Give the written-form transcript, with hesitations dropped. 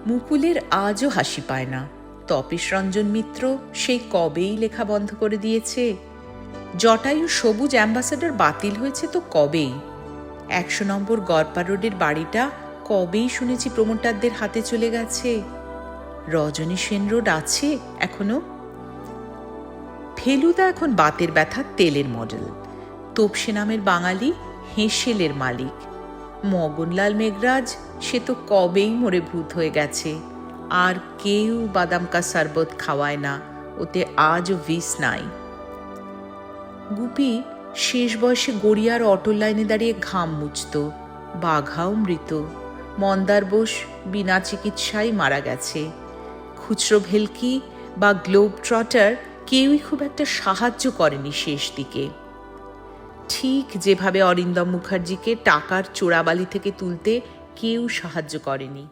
মুকুলের আজও হাসি পায় না। তপেশ রঞ্জন মিত্র সেই কবেই লেখা বন্ধ করে দিয়েছে। জটায়ু সবুজ অ্যাম্বাসাডর বাতিল হয়েছে তো কবেই। 100 নম্বর গড়পা রোডের বাড়িটা কবেই শুনেছি প্রমোটারদের হাতে চলে গেছে। রজনী সেন রোড আছে এখনো। ফেলুদা এখন বাতের ব্যথা তেলের মডেল। তোপসে নামের বাঙালি হেঁসেলের মালিক। মগনলাল মেঘরাজ সে তো কবেই মরে ভূত হয়ে গেছে। আর কেউ বাদাম কা শরবত খাওয়ায় না, ওতে আজও বিষ নাই। গুপি শেষ বয়সে গড়িয়ার অটো লাইনে দাঁড়িয়ে ঘাম মুছত। বাঘাও মৃত। মন্দার বোস বিনা চিকিৎসায় মারা গেছে। খুচরো ভেলকি বা গ্লোব ট্রটার কেউই খুব একটা সাহায্য করেনি শেষ দিকে। ঠিক যেভাবে অরিন্দম মুখার্জিকে টাকার চোরাবালি থেকে তুলতে কেউ সাহায্য করেনি।